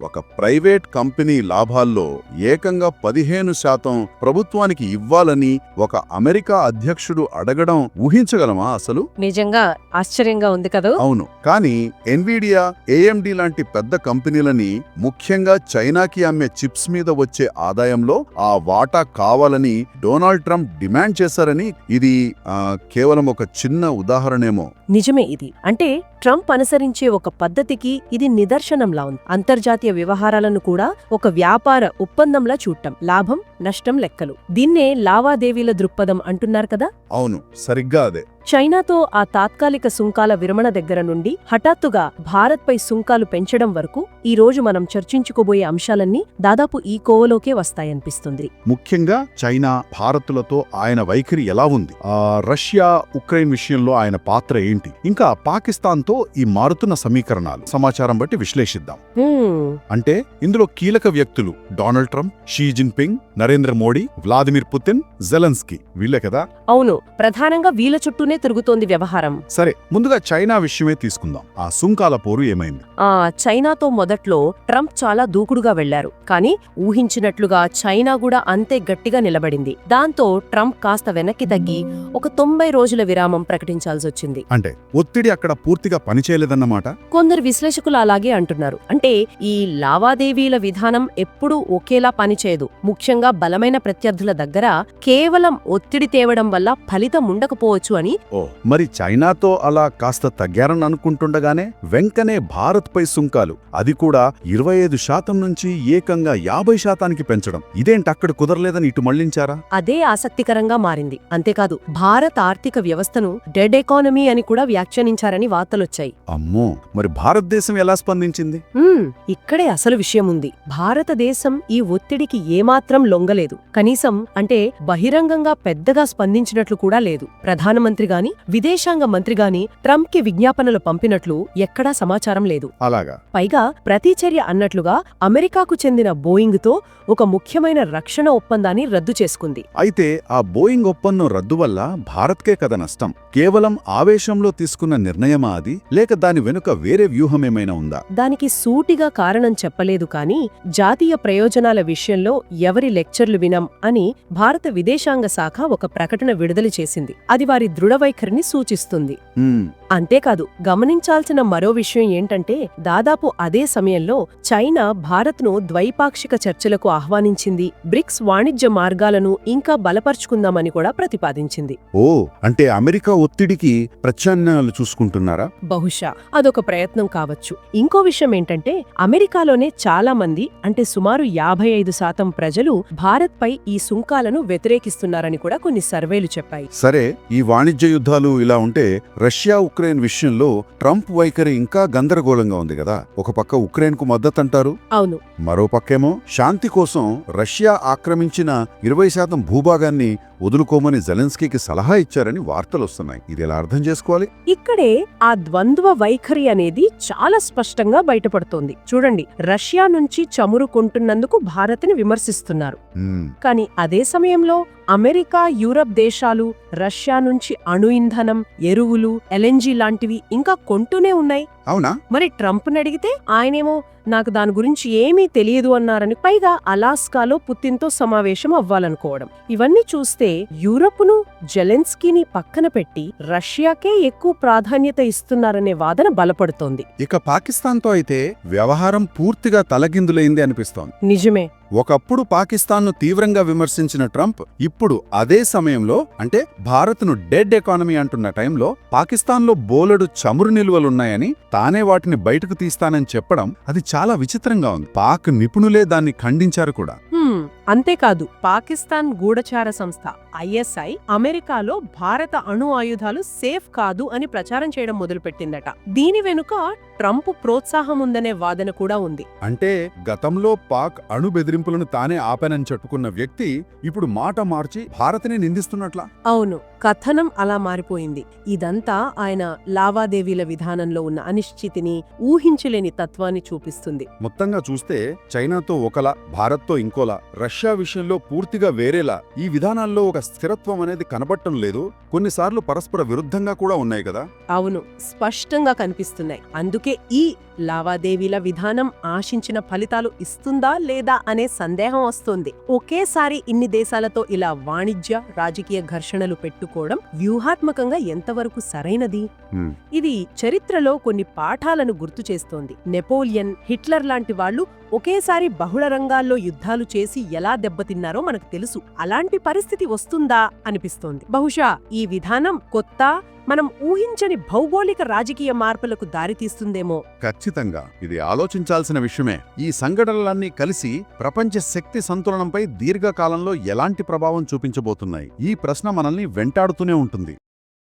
ఒక private company లాభాల్లో ఏకంగా 15% ప్రభుత్వానికి ఇవ్వాలని ఒక అమెరికా అధ్యక్షుడు అడగడం ఊహించగలమా అసలు? నిజంగా ఆశ్చర్యంగా ఉంది కదా. అవును, కానీ ఎన్విడియా, ఏఎండి లాంటి పెద్ద కంపెనీలని, ముఖ్యంగా చైనాకి అమ్మే చిప్స్ మీద వచ్చే ఆదాయంలో ఆ వాటా కావాలని డొనాల్డ్ ట్రంప్ డిమాండ్ చేశారని ఇది కేవలం ఒక చిన్న ఉదాహరణేమో. నిజమే ఇది. అంటే ట్రంప్ అనుసరించే ఒక పద్ధతికి ఇది నిదర్శనంలా ఉంది. అంతర్జాతీయ వ్యవహారాలను కూడా ఒక వ్యాపార ఒప్పందంలా చూడటం, లాభం నష్టం లెక్కలు. దీన్నే లావాదేవీల దృక్పథం అంటున్నారు కదా. అవును, సరిగ్గా అదే. చైనాతో ఆ తాత్కాలిక సుంకాల విరమణ దగ్గర నుండి హఠాత్తుగా భారత్పై సుంకాలు పెంచడం వరకు ఈ రోజు మనం చర్చించుకోబోయే అంశాలన్నీ దాదాపు ఈ కోవలోకే వస్తాయనిపిస్తుంది. ముఖ్యంగా చైనా, భారత్లతో ఆయన వైఖరి ఎలా ఉంది, రష్యా ఉక్రెయిన్ విషయంలో ఆయన పాత్ర ఏంటి, ఇంకా పాకిస్తాన్తో ఈ మారుతున్న సమీకరణాలు సమాచారం బట్టి విశ్లేషిద్దాం. అంటే ఇందులో కీలక వ్యక్తులు Donald Trump, Xi Jinping, Narendra Modi, Vladimir Putin, Zelensky, వీళ్లే కదా. అవును, ప్రధానంగా వీళ్ళ చుట్టూనే తిరుగుతోంది వ్యవహారం. సరే, ముందుగా చైనా విషయమే తీసుకుందాం. ఆ సుంకాల పోరు ఏమైంది? చైనాతో మొదట్లో ట్రంప్ చాలా దూకుడుగా వెళ్లారు. కానీ ఊహించినట్లుగా చైనా కూడా అంతే గట్టిగా నిలబడింది. దాంతో ట్రంప్ కాస్త వెనక్కి తగ్గి ఒక 90 రోజుల విరామం ప్రకటించాల్సి వచ్చింది. అంటే ఒత్తిడి అక్కడ పూర్తిగా పనిచేయలేదన్నమాట. కొందరు విశ్లేషకులు అలాగే అంటున్నారు. అంటే ఈ లావాదేవీల విధానం ఎప్పుడూ ఒకేలా పనిచేయదు. ముఖ్యంగా బలమైన ప్రత్యర్థుల దగ్గర కేవలం ఒత్తిడి తేవడం వల్ల ఫలితం ఉండకపోవచ్చు అని. మరి చైనాతో అలా కాస్త తగ్గారని అనుకుంటుండగానే వెంకనే భారత్పై సుంకాలు, అది కూడా 25% నుంచి ఏకంగా 50% పెంచడం, ఇదేంటి అక్కడ కుదరలేదని ఇటు మళ్లించారా? అదే ఆసక్తికరంగా మారింది. అంతేకాదు, భారత్ ఆర్థిక వ్యవస్థను డెడ్ ఎకానమీ అని కూడా వ్యాఖ్యానించారని వార్తలొచ్చాయి. అమ్మో, మరి భారతదేశం ఎలా స్పందించింది? ఇక్కడే అసలు విషయం ఉంది. భారతదేశం ఈ ఒత్తిడికి ఏమాత్రం లొంగలేదు. కనీసం అంటే బహిరంగంగా పెద్దగా స్పందించినట్లు కూడా లేదు. ప్రధానమంత్రి గాని విదేశాంగ మంత్రి గాని ట్రంప్ కి విజ్ఞాపనలు పంపినట్లు ఎక్కడా సమాచారం లేదు. అలాగా? పైగా ప్రతిచర్య అన్నట్లుగా అమెరికాకు చెందిన బోయింగ్ తో ఒక ముఖ్యమైన రక్షణ ఒప్పందాన్ని రద్దు చేసుకుంది. అయితే ఆ బోయింగ్ ఒప్పందం రద్దు వల్ల భారత్కే కదా నష్టం? కేవలం ఆవేశంలో తీసుకున్న నిర్ణయమా అది, లేక దాని వెనుక వేరే వ్యూహమేమైనా ఉందా? దానికి సూటిగా కారణం చెప్పలేదు. కానీ జాతీయ ప్రయోజనాల విషయంలో ఎవరి లెక్చర్లు వినం అని భారత విదేశాంగ శాఖ ఒక ప్రకటన విడుదల చేసింది. అది వారి దృఢవైఖరిని సూచిస్తుంది. అంతేకాదు, గమనించాల్సిన మరో విషయం ఏంటంటే దాదాపు అదే సమయంలో చైనా భారత్ను ద్వైపాక్షిక చర్చలకు ఆహ్వానించింది. బ్రిక్స్ వాణిజ్య మార్గాలను ఇంకా బలపరుచుకుందామని కూడా ప్రతిపాదించింది. అంటే అమెరికా ఒత్తిడికి ప్రత్యామ్నాయాలు చూసుకుంటున్నారా? బహుశా అదొక ప్రయత్నం కావచ్చు. ఇంకో విషయం ఏంటంటే అమెరికాలోనే చాలా మంది, అంటే సుమారు 55% ప్రజలు భారత్పై ఈ సుంకాలను వ్యతిరేకిస్తున్నారని కూడా కొన్ని సర్వేలు చెప్పాయి. సరే, ఈ వాణిజ్య యుద్ధాలు ఇలా ఉంటే రష్యా ఉక్రెయిన్ విషయంలో ట్రంప్ వైఖరి ఇంకా గందరగోళంగా ఉంది కదా. ఒక పక్క ఉక్రెయిన్ కు మద్దతంటారు, అవును, మరో పక్కేమో శాంతి కోసం రష్యా ఆక్రమించిన 20% భూభాగాన్ని వదులుకోమని జెలెన్స్కీకి సలహా ఇచ్చారని వార్తలొస్తున్నాయి. ఇది ఎలా అర్థం చేసుకోవాలి? ఇక్కడే ఆ ద్వంద్వ వైఖరి అనేది చాలా స్పష్టంగా బయటపడుతోంది. చూడండి, రష్యా నుంచి చమురు కొంటున్నందుకు భారత్ని విమర్శిస్తున్నారు. కానీ అదే సమయంలో అమెరికా, యూరప్ దేశాలు రష్యా నుంచి అణు ఇంధనం, ఎరువులు, ఎల్ఎన్జీ లాంటివి ఇంకా కొంటూనే ఉన్నాయి. అవునా? మరి ట్రంప్ని అడిగితే ఆయనేమో నాకు దాని గురించి ఏమీ తెలియదు అన్నారని, పైగా అలాస్కాలో పుతిన్తో సమావేశం అవ్వాలనుకోవడం. ఇవన్నీ చూస్తే యూరప్ను, జెలెన్స్కీని పక్కన పెట్టి రష్యాకే ఎక్కువ ప్రాధాన్యత ఇస్తున్నారనే వాదన బలపడుతోంది. ఇక పాకిస్తాన్తో అయితే వ్యవహారం పూర్తిగా తలకిందులైంది అనిపిస్తోంది. నిజమే. ఒకప్పుడు పాకిస్తాన్ను తీవ్రంగా విమర్శించిన ట్రంప్ ఇప్పుడు అదే సమయంలో, అంటే భారత్ను డెడ్ ఎకానమీ అంటున్న టైంలో, పాకిస్తాన్లో బోలెడు చమురు నిల్వలున్నాయని, తానే వాటిని బయటకు తీస్తానని చెప్పడం అది చాలా విచిత్రంగా ఉంది. పాక్ నిపుణులే దాన్ని ఖండించారు కూడా. అంతేకాదు, పాకిస్తాన్ గూఢచార సంస్థ ఐఎస్ఐ అమెరికాలో భారత అణు ఆయుధాలు సేఫ్ కాదు అని ప్రచారం చేయడం మొదలుపెట్టిందట. దీని వెనుక ట్రంప్ ప్రోత్సాహం ఉందనే వాదన కూడా ఉంది. అంటే గతంలో పాక్ అణు బెదిరింపులను తానే ఆపానని చెప్పుకున్న వ్యక్తి ఇప్పుడు మాట మార్చి భారత్ని నిందిస్తున్నట్లా? అవును, కథనం అలా మారిపోయింది. ఇదంతా ఆయన లావాదేవీల విధానంలో ఉన్న అనిశ్చితిని, ఊహించలేని తత్వాన్ని చూపిస్తుంది. మొత్తంగా చూస్తే చైనాతో ఒకలా, భారత్తో ఇంకోలా, రష్యా రష్యా విషయంలో పూర్తిగా వేరేలా ఈ విధానాల్లో ఒక స్థిరత్వం అనేది కనబడటం లేదు, కొన్నిసార్లు పరస్పర విరుద్ధంగా కూడా ఉన్నాయి కదా. అవును, స్పష్టంగా కనిపిస్తున్నాయి. అందుకే ఈ లావాదేవీల విధానం ఆశించిన ఫలితాలు ఇస్తుందా లేదా అనే సందేహం వస్తోంది. ఒకేసారి ఇన్ని దేశాలతో ఇలా వాణిజ్య రాజకీయ ఘర్షణలు పెట్టుకోవడం వ్యూహాత్మకంగా ఎంతవరకు సరైనది? ఇది చరిత్రలో కొన్ని పాఠాలను గుర్తు చేస్తోంది. నెపోలియన్, హిట్లర్ లాంటి వాళ్ళు ఒకేసారి బహుళ రంగాల్లో యుద్ధాలు చేసి ఎలా దెబ్బతిన్నారో మనకు తెలుసు. అలాంటి పరిస్థితి వస్తుందా అనిపిస్తోంది. బహుశా ఈ విధానం కొత్త, మనం ఊహించని భౌగోళిక రాజకీయ మార్పులకు దారితీస్తుందేమో. ఖచ్చితంగా ఇది ఆలోచించాల్సిన విషయమే. ఈ సంఘటనలన్నీ కలిసి ప్రపంచ శక్తి సంతులనంపై దీర్ఘకాలంలో ఎలాంటి ప్రభావం చూపించబోతున్నాయి? ఈ ప్రశ్న మనల్ని వెంటాడుతూనే ఉంటుంది.